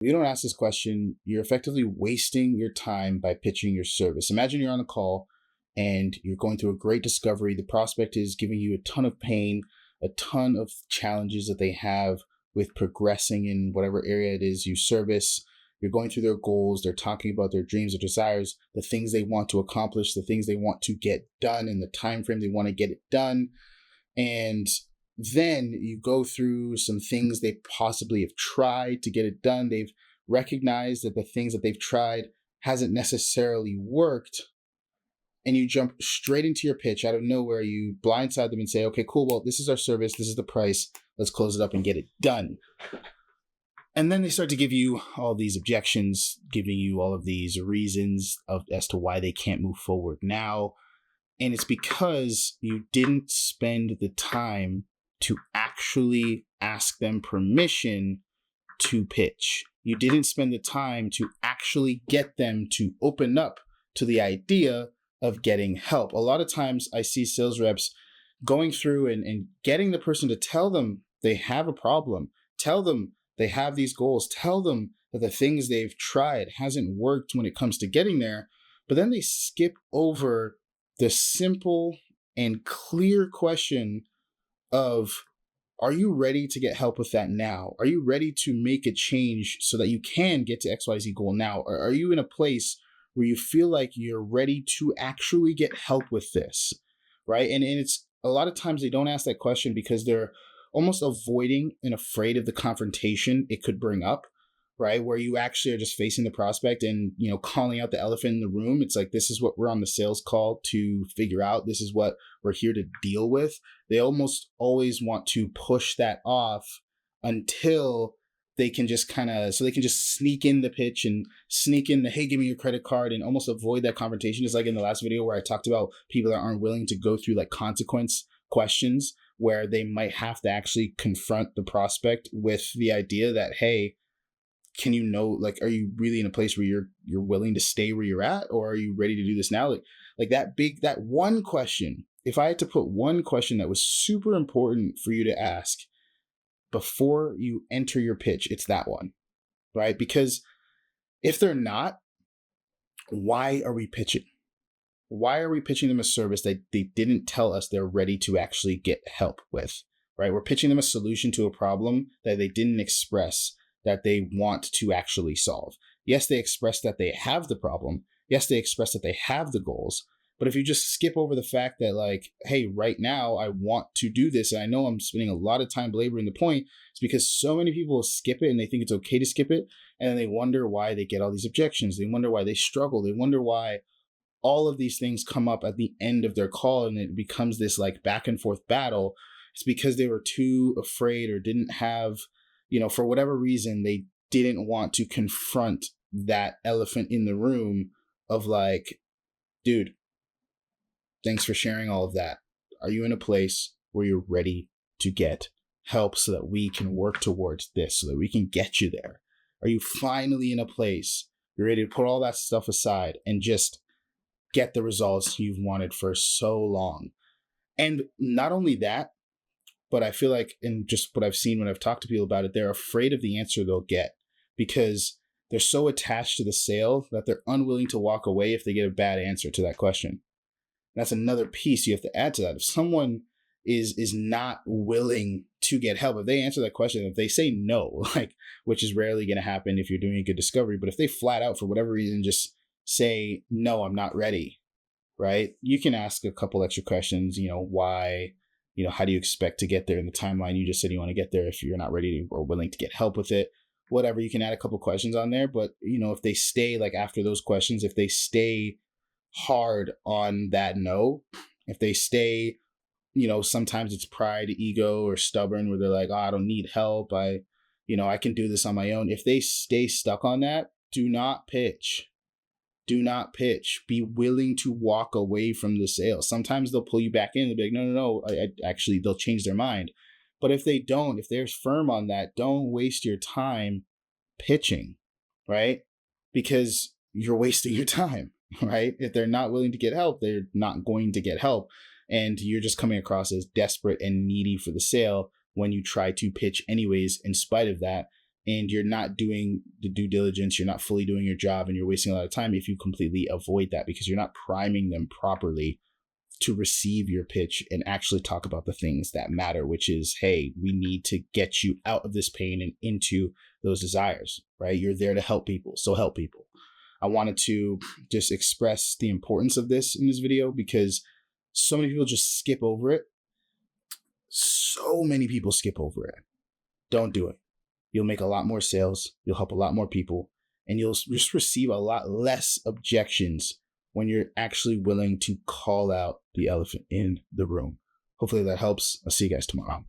If you don't ask this question, you're effectively wasting your time by pitching your service. Imagine you're on a call and you're going through a great discovery. The prospect is giving you a ton of pain, a ton of challenges that they have with progressing in whatever area it is you service. You're going through their goals. They're talking about their dreams, their desires, the things they want to accomplish, the things they want to get done in the time frame they want to get it done. And then you go through some things they possibly have tried to get it done. They've recognized that the things that they've tried hasn't necessarily worked. And you jump straight into your pitch out of nowhere. You blindside them and say, okay, cool. Well, this is our service. This is the price. Let's close it up and get it done. And then they start to give you all these objections, giving you all of these reasons as to why they can't move forward now. And it's because you didn't spend the time to actually ask them permission to pitch. You didn't spend the time to actually get them to open up to the idea of getting help. A lot of times I see sales reps going through and getting the person to tell them they have a problem, tell them they have these goals, tell them that the things they've tried hasn't worked when it comes to getting there, but then they skip over the simple and clear question of, are you ready to get help with that now? Are you ready to make a change so that you can get to XYZ goal now? Or are you in a place where you feel like you're ready to actually get help with this, right? And it's a lot of times they don't ask that question because they're almost avoiding and afraid of the confrontation it could bring up, right? Where you actually are just facing the prospect and, calling out the elephant in the room. It's like, this is what we're on the sales call to figure out. This is what we're here to deal with. They almost always want to push that off until they can just so they can just sneak in the pitch and sneak in the, hey, give me your credit card, and almost avoid that confrontation. It's like in the last video where I talked about people that aren't willing to go through like consequence questions where they might have to actually confront the prospect with the idea that, hey, can are you really in a place where you're willing to stay where you're at, or are you ready to do this now? Like that one question, if I had to put one question that was super important for you to ask before you enter your pitch, it's that one, right? Because if they're not, why are we pitching? Why are we pitching them a service that they didn't tell us they're ready to actually get help with, right? We're pitching them a solution to a problem that they didn't express that they want to actually solve. Yes, they express that they have the problem. Yes, they express that they have the goals. But if you just skip over the fact that, like, hey, right now I want to do this, and I know I'm spending a lot of time belaboring the point, it's because so many people skip it and they think it's okay to skip it. And then they wonder why they get all these objections. They wonder why they struggle. They wonder why all of these things come up at the end of their call, and it becomes this like back and forth battle. It's because they were too afraid or didn't have, for whatever reason, they didn't want to confront that elephant in the room of like, dude, thanks for sharing all of that. Are you in a place where you're ready to get help so that we can work towards this, so that we can get you there? Are you finally in a place you're ready to put all that stuff aside and just get the results you've wanted for so long? And not only that, but I feel like, in just what I've seen when I've talked to people about it, they're afraid of the answer they'll get because they're so attached to the sale that they're unwilling to walk away if they get a bad answer to that question. That's another piece you have to add to that. If someone is not willing to get help, if they answer that question, if they say no, like, which is rarely going to happen if you're doing a good discovery, but if they flat out for whatever reason just say, no, I'm not ready, right? You can ask a couple extra questions, why, how do you expect to get there in the timeline you just said you want to get there if you're not ready or willing to get help with it? Whatever, you can add a couple questions on there. But, if they stay, like, after those questions, if they stay hard on that no, if they stay, sometimes it's pride, ego, or stubborn, where they're like, oh, I don't need help, I can do this on my own. If they stay stuck on that, do not pitch. Do not pitch. Be willing to walk away from the sale. Sometimes they'll pull you back in. They'll be like, no. Actually, they'll change their mind. But if they don't, if they're firm on that, don't waste your time pitching, right? Because you're wasting your time, right? If they're not willing to get help, they're not going to get help. And you're just coming across as desperate and needy for the sale when you try to pitch anyways, in spite of that. and you're not doing the due diligence, you're not fully doing your job, and you're wasting a lot of time if you completely avoid that, because you're not priming them properly to receive your pitch and actually talk about the things that matter, which is, hey, we need to get you out of this pain and into those desires, right? You're there to help people, so help people. I wanted to just express the importance of this in this video because so many people just skip over it. So many people skip over it. Don't do it. You'll make a lot more sales. You'll help a lot more people, and you'll just receive a lot less objections when you're actually willing to call out the elephant in the room. Hopefully that helps. I'll see you guys tomorrow.